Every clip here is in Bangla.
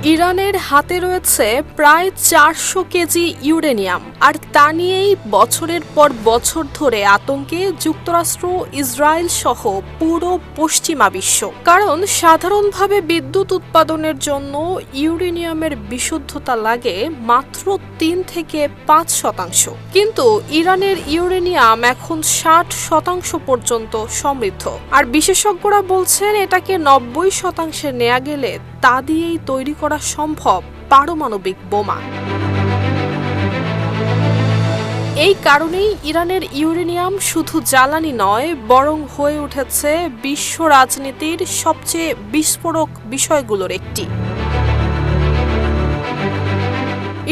ইরানের হাতে রয়েছে প্রায় 400 কেজি ইউরেনিয়াম, আর তা নিয়েই বছরের পর বছর ধরে আতঙ্কে যুক্তরাষ্ট্র, ইসরায়েল সহ পুরো পশ্চিমা বিশ্ব। কারণ সাধারণভাবে বিদ্যুৎ উৎপাদনের জন্য ইউরেনিয়ামের বিশুদ্ধতা লাগে মাত্র 3 থেকে 5%, কিন্তু ইরানের ইউরেনিয়াম এখন 60% পর্যন্ত সমৃদ্ধ। আর বিশেষজ্ঞরা বলছেন এটাকে 90% নেওয়া গেলে তা দিয়েই তৈরি করা সম্ভব পারমাণবিক বোমা। এই কারণেই ইরানের ইউরেনিয়াম শুধু জ্বালানি নয়, বরং হয়ে উঠেছে বিশ্ব রাজনীতির সবচেয়ে বিস্ফোরক বিষয়গুলোর একটি।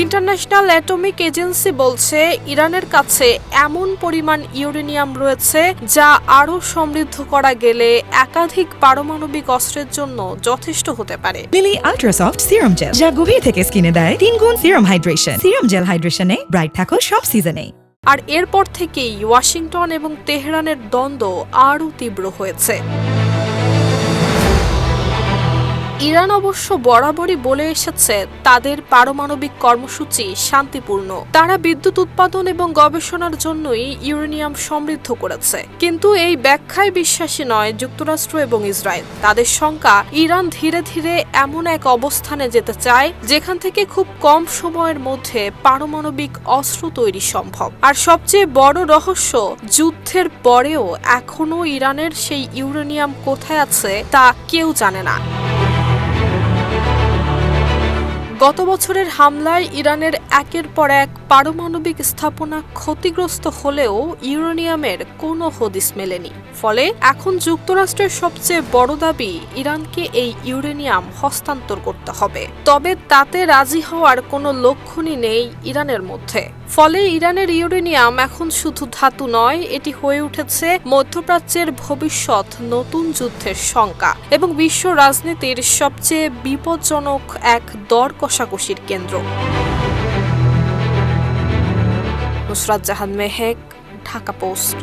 ইন্টারন্যাশনাল অ্যাটমিক এজেন্সি বলছে ইরানের কাছে এমন পরিমাণ ইউরেনিয়াম রয়েছে যা আরও সমৃদ্ধ করা গেলে একাধিক পারমাণবিক অস্ত্রের জন্য যথেষ্ট হতে পারে। লিলি আল্ট্রাসফট সিরাম জেল, যা গভীর থেকে স্কিনে দেয় 3 গুণ সিরাম হাইড্রেশন। সিরাম জেল হাইড্রেশনে ব্রাইট থাকো সব সিজনে। আর এরপর থেকেই ওয়াশিংটন এবং তেহরানের দ্বন্দ্ব আরও তীব্র হয়েছে। ইরান অবশ্য বরাবরই বলে এসেছে তাদের পারমাণবিক কর্মসূচি শান্তিপূর্ণ। তারা বিদ্যুৎ উৎপাদন এবং গবেষণার জন্যই ইউরেনিয়াম সমৃদ্ধ করেছে। কিন্তু এই ব্যাখ্যায় বিশ্বাসী নয় যুক্তরাষ্ট্র এবং ইসরায়েল। তাদের শঙ্কা, ইরান ধীরে ধীরে এমন এক অবস্থানে যেতে চায় যেখান থেকে খুব কম সময়ের মধ্যে পারমাণবিক অস্ত্র তৈরি সম্ভব। আর সবচেয়ে বড় রহস্য, যুদ্ধের পরেও এখনো ইরানের সেই ইউরেনিয়াম কোথায় আছে তা কেউ জানে না। গত বছরের হামলায় ইরানের একের পর এক পারমাণবিক স্থাপনা ক্ষতিগ্রস্ত হলেও ইউরেনিয়ামের কোনো হদিস মেলেনি। ফলে এখন যুক্তরাষ্ট্রের সবচেয়ে বড় দাবি ইরানকে এই ইউরেনিয়াম হস্তান্তর করতে হবে। তবে তাতে রাজি হওয়ার কোনো লক্ষণই নেই ইরানের মধ্যে। ফলে ইরানের ইউরেনিয়াম এখন শুধু ধাতু নয়, এটি হয়ে উঠেছে মধ্যপ্রাচ্যের ভবিষ্যৎ নতুন যুদ্ধের শঙ্কা এবং বিশ্ব রাজনীতির সবচেয়ে বিপজ্জনক এক দর কষাকষির কেন্দ্র। নুসরাত জাহান মেহেক, ঢাকা পোস্ট।